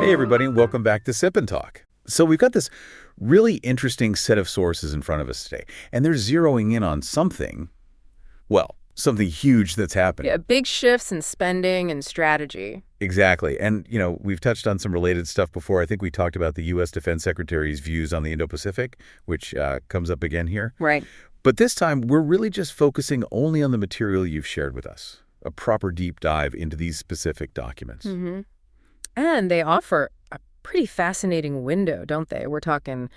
Hey everybody, and welcome back to Sip and Talk. So we've got this really interesting set of sources in front of us today, and they're zeroing in on something, well, something huge that's happening. Yeah, big shifts in spending and strategy. Exactly. And, we've touched on some related stuff before. I think we talked about the U.S. Defense Secretary's views on the Indo-Pacific, which comes up again here. Right. But this time, we're really just focusing only on the material you've shared with us, a proper deep dive into these specific documents. Mm-hmm. And they offer a pretty fascinating window, don't they? We're talking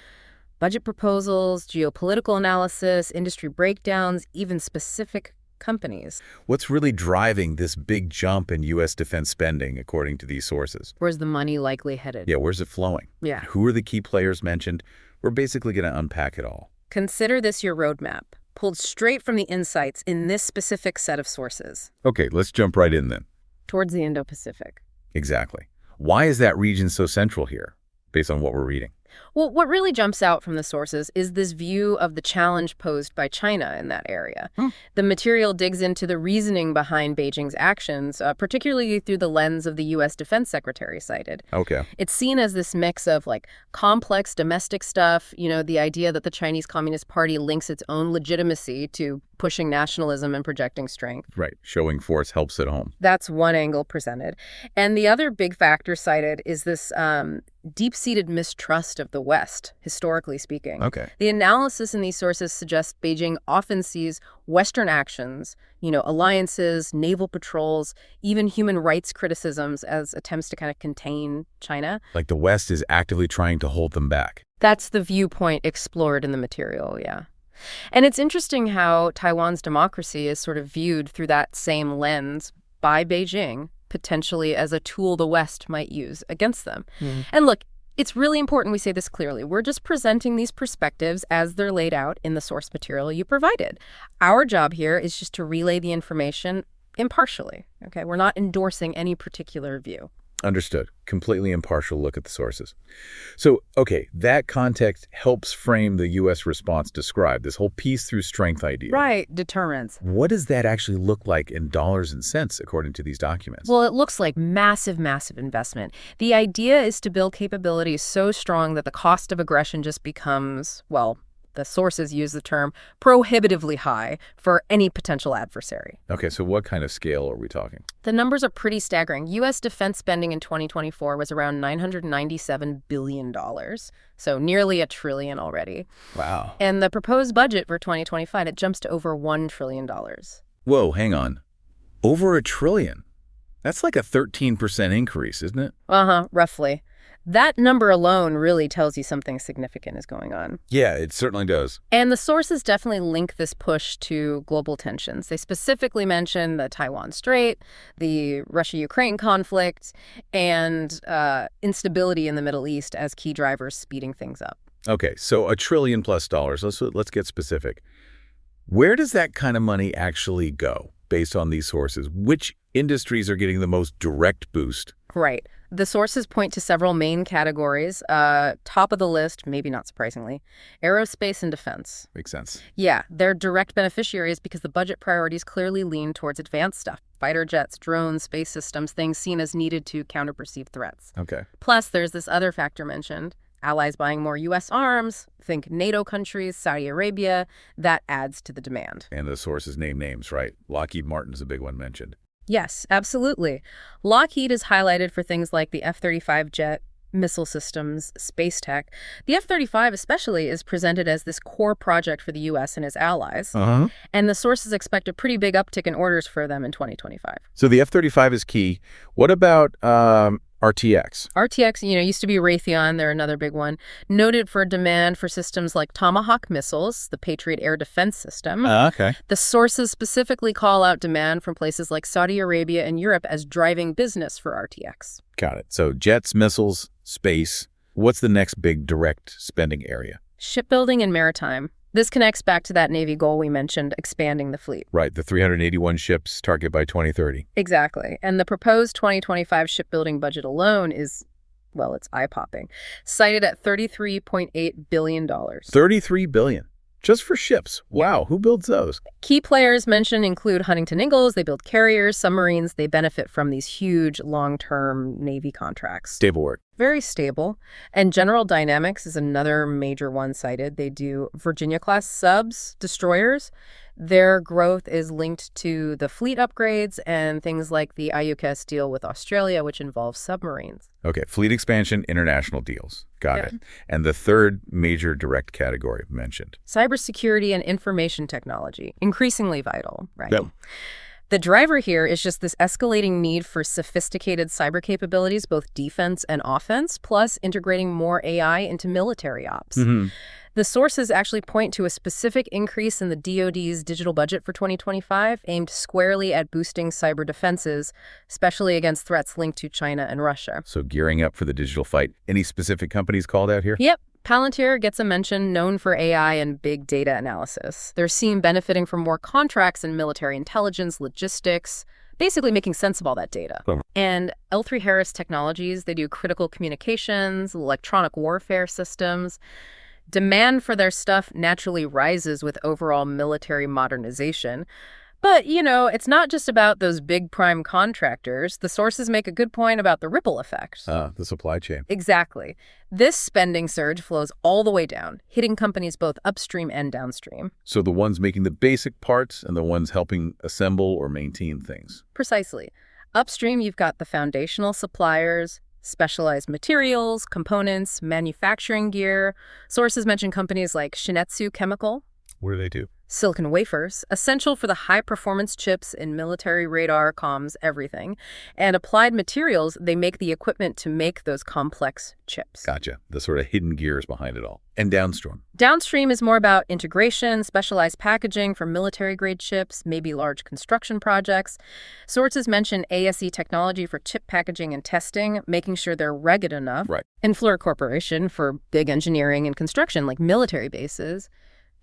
budget proposals, geopolitical analysis, industry breakdowns, even specific companies. What's really driving this big jump in U.S. defense spending, according to these sources? Where's the money likely headed? Yeah, where's it flowing? Yeah. Who are the key players mentioned? We're basically going to unpack it all. Consider this your roadmap, pulled straight from the insights in this specific set of sources. Okay, let's jump right in then. Towards the Indo-Pacific. Exactly. Why is that region so central here, based on what we're reading? Well, what really jumps out from the sources is this view of the challenge posed by China in that area. The material digs into the reasoning behind Beijing's actions, particularly through the lens of the U.S. Defense Secretary cited. Okay. It's seen as this mix of, complex domestic stuff, the idea that the Chinese Communist Party links its own legitimacy to pushing nationalism and projecting strength. Right. Showing force helps at home. That's one angle presented. And the other big factor cited is this deep-seated mistrust of the West, historically speaking. Okay. The analysis in these sources suggests Beijing often sees Western actions, alliances, naval patrols, even human rights criticisms as attempts to kind of contain China. Like the West is actively trying to hold them back. That's the viewpoint explored in the material, yeah. And it's interesting how Taiwan's democracy is sort of viewed through that same lens by Beijing, potentially as a tool the West might use against them. And look, it's really important we say this clearly. We're just presenting these perspectives as they're laid out in the source material you provided. Our job here is just to relay the information impartially. Okay, we're not endorsing any particular view. Understood. Completely impartial look at the sources. So, okay, that context helps frame the U.S. response described, this whole peace through strength idea. Right, deterrence. What does that actually look like in dollars and cents, according to these documents? Well, it looks like massive, massive investment. The idea is to build capabilities so strong that the cost of aggression just becomes, the sources use the term prohibitively high for any potential adversary. Okay, so what kind of scale are we talking? The numbers are pretty staggering. U.S. defense spending in 2024 was around $997 billion, so nearly $1 trillion already. Wow. And the proposed budget for 2025, it jumps to over $1 trillion. Whoa, hang on. Over $1 trillion? That's like a 13% increase, isn't it? Roughly. That number alone really tells you something significant is going on. Yeah, it certainly does. And the sources definitely link this push to global tensions. They specifically mention the Taiwan Strait, the Russia-Ukraine conflict, and instability in the Middle East as key drivers speeding things up. Okay, so $1 trillion plus. Let's get specific. Where does that kind of money actually go based on these sources? Which industries are getting the most direct boost? Right. The sources point to several main categories. Top of the list, maybe not surprisingly, aerospace and defense. Makes sense. Yeah, they're direct beneficiaries because the budget priorities clearly lean towards advanced stuff. Fighter jets, drones, space systems, things seen as needed to counter perceived threats. Okay. Plus, there's this other factor mentioned, allies buying more U.S. arms, think NATO countries, Saudi Arabia. That adds to the demand. And the sources name names, right? Lockheed Martin's a big one mentioned. Yes, absolutely. Lockheed is highlighted for things like the F-35 jet, missile systems, space tech. The F-35 especially is presented as this core project for the U.S. and its allies. And the sources expect a pretty big uptick in orders for them in 2025. So the F-35 is key. What about RTX? RTX, used to be Raytheon. They're another big one. Noted for demand for systems like Tomahawk missiles, the Patriot air defense system. Okay. The sources specifically call out demand from places like Saudi Arabia and Europe as driving business for RTX. Got it. So jets, missiles, space. What's the next big direct spending area? Shipbuilding and maritime. This connects back to that Navy goal we mentioned, expanding the fleet. Right, the 381 ships target by 2030. Exactly. And the proposed 2025 shipbuilding budget alone is, it's eye-popping, cited at $33.8 billion. $33 billion? Just for ships. Wow, who builds those? Key players mentioned include Huntington Ingalls. They build carriers, submarines. They benefit from these huge long-term Navy contracts. Stable work. Very stable. And General Dynamics is another major one cited. They do Virginia-class subs, destroyers. Their growth is linked to the fleet upgrades and things like the IUKS deal with Australia, which involves submarines. Okay, fleet expansion, international deals. Got it. And the third major direct category mentioned. Cybersecurity and information technology, increasingly vital, right? Yep. The driver here is just this escalating need for sophisticated cyber capabilities, both defense and offense, plus integrating more AI into military ops. The sources actually point to a specific increase in the DoD's digital budget for 2025, aimed squarely at boosting cyber defenses, especially against threats linked to China and Russia. So gearing up for the digital fight. Any specific companies called out here? Yep. Palantir gets a mention, known for AI and big data analysis. They're seen benefiting from more contracts in military intelligence, logistics, basically making sense of all that data. And L3Harris Technologies, they do critical communications, electronic warfare systems. Demand for their stuff naturally rises with overall military modernization. But, it's not just about those big prime contractors. The sources make a good point about the ripple effect. The supply chain. Exactly. This spending surge flows all the way down, hitting companies both upstream and downstream. So the ones making the basic parts and the ones helping assemble or maintain things. Precisely. Upstream, you've got the foundational suppliers, specialized materials, components, manufacturing gear. Sources mention companies like Shin-Etsu Chemical. What do they do? Silicon wafers, essential for the high-performance chips in military radar, comms, everything. And Applied Materials, they make the equipment to make those complex chips. Gotcha. The sort of hidden gears behind it all. And downstream? Downstream is more about integration, specialized packaging for military-grade chips, maybe large construction projects. Sources mention ASE technology for chip packaging and testing, making sure they're rugged enough. Right. And Fluor Corporation for big engineering and construction, like military bases.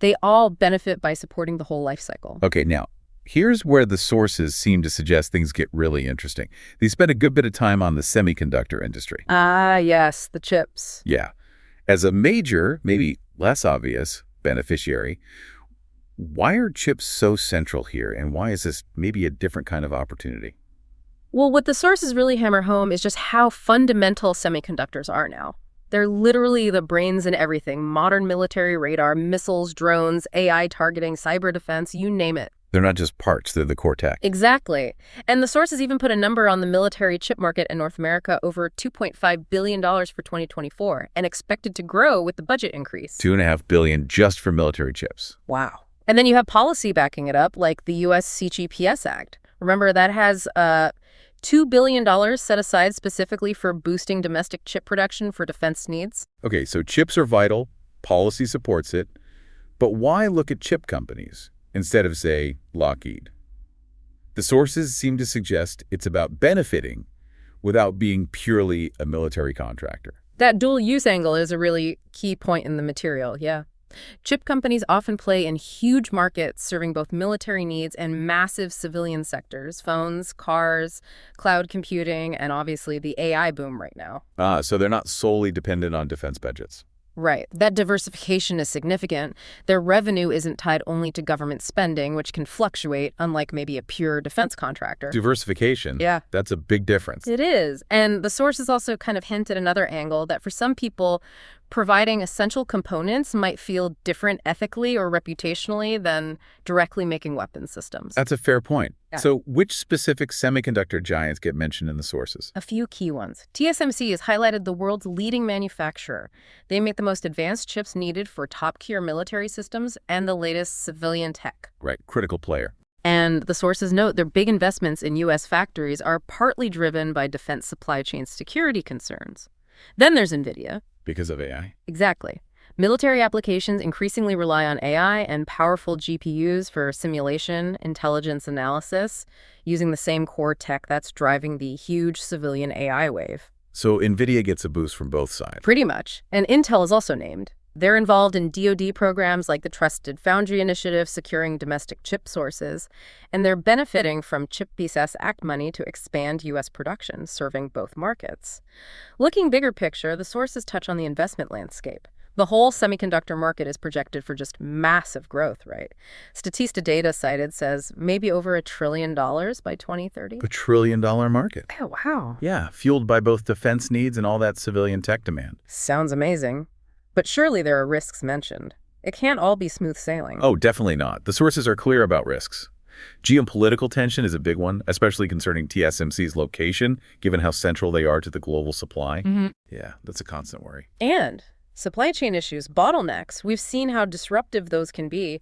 They all benefit by supporting the whole life cycle. Okay, now, here's where the sources seem to suggest things get really interesting. They spend a good bit of time on the semiconductor industry. Ah, yes, the chips. Yeah. As a major, maybe less obvious, beneficiary, why are chips so central here, and why is this maybe a different kind of opportunity? Well, what the sources really hammer home is just how fundamental semiconductors are now. They're literally the brains in everything: modern military radar, missiles, drones, AI targeting, cyber defense, you name it. They're not just parts, they're the core tech. Exactly. And the sources even put a number on the military chip market in North America, over $2.5 billion for 2024, and expected to grow with the budget increase. $2.5 billion just for military chips. Wow. And then you have policy backing it up, like the U.S. CGPS Act. Remember, that has $2 billion set aside specifically for boosting domestic chip production for defense needs. Okay, so chips are vital, policy supports it, but why look at chip companies instead of, say, Lockheed? The sources seem to suggest it's about benefiting without being purely a military contractor. That dual use angle is a really key point in the material, yeah. Chip companies often play in huge markets serving both military needs and massive civilian sectors: phones, cars, cloud computing, and obviously the AI boom right now. So they're not solely dependent on defense budgets. Right. That diversification is significant. Their revenue isn't tied only to government spending, which can fluctuate, unlike maybe a pure defense contractor. Diversification? Yeah. That's a big difference. It is. And the sources also kind of hint at another angle that for some people, providing essential components might feel different ethically or reputationally than directly making weapons systems. That's a fair point. Yeah. So which specific semiconductor giants get mentioned in the sources? A few key ones. TSMC has highlighted the world's leading manufacturer. They make the most advanced chips needed for top-tier military systems and the latest civilian tech. Right, critical player. And the sources note their big investments in U.S. factories are partly driven by defense supply chain security concerns. Then there's NVIDIA. Because of AI? Exactly. Military applications increasingly rely on AI and powerful GPUs for simulation, intelligence analysis, using the same core tech that's driving the huge civilian AI wave. So NVIDIA gets a boost from both sides. Pretty much. And Intel is also named. They're involved in DoD programs like the Trusted Foundry Initiative, securing domestic chip sources, and they're benefiting from CHIP Peace Act money to expand U.S. production, serving both markets. Looking bigger picture, the sources touch on the investment landscape. The whole semiconductor market is projected for just massive growth, right? Statista data cited says maybe over $1 trillion by 2030. $1 trillion market. Oh, wow. Yeah, fueled by both defense needs and all that civilian tech demand. Sounds amazing. But surely there are risks mentioned. It can't all be smooth sailing. Oh, definitely not. The sources are clear about risks. Geopolitical tension is a big one, especially concerning TSMC's location, given how central they are to the global supply. Yeah, that's a constant worry. And supply chain issues, bottlenecks, we've seen how disruptive those can be.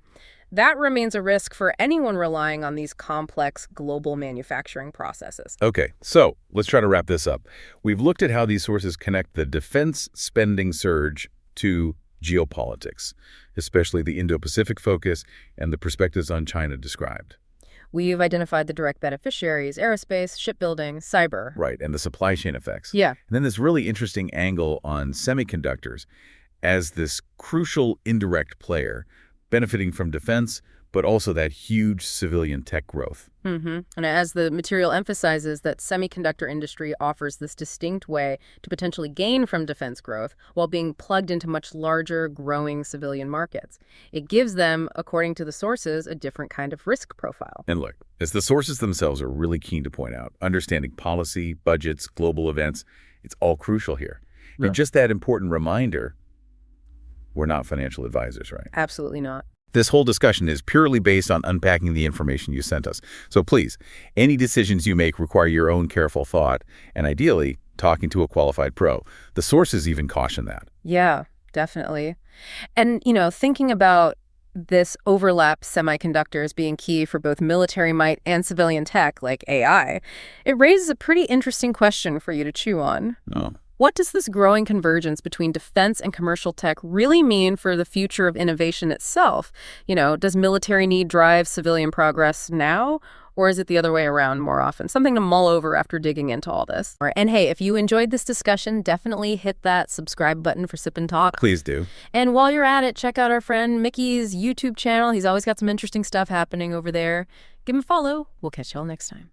That remains a risk for anyone relying on these complex global manufacturing processes. Okay, so let's try to wrap this up. We've looked at how these sources connect the defense spending surge to geopolitics, especially the Indo-Pacific focus and the perspectives on China described. We've identified the direct beneficiaries, aerospace, shipbuilding, cyber. Right, and the supply chain effects. Yeah. And then this really interesting angle on semiconductors as this crucial indirect player benefiting from defense, but also that huge civilian tech growth. And as the material emphasizes that semiconductor industry offers this distinct way to potentially gain from defense growth while being plugged into much larger, growing civilian markets. It gives them, according to the sources, a different kind of risk profile. And look, as the sources themselves are really keen to point out, understanding policy, budgets, global events, it's all crucial here. Yeah. And just that important reminder, we're not financial advisors, right? Absolutely not. This whole discussion is purely based on unpacking the information you sent us. So please, any decisions you make require your own careful thought and ideally talking to a qualified pro. The sources even caution that. Yeah, definitely. And, thinking about this overlap semiconductors being key for both military might and civilian tech like AI, it raises a pretty interesting question for you to chew on. Oh. What does this growing convergence between defense and commercial tech really mean for the future of innovation itself? Does military need drive civilian progress now? Or is it the other way around more often? Something to mull over after digging into all this. And hey, if you enjoyed this discussion, definitely hit that subscribe button for Sip and Talk. Please do. And while you're at it, check out our friend Micky's YouTube channel. He's always got some interesting stuff happening over there. Give him a follow. We'll catch y'all next time.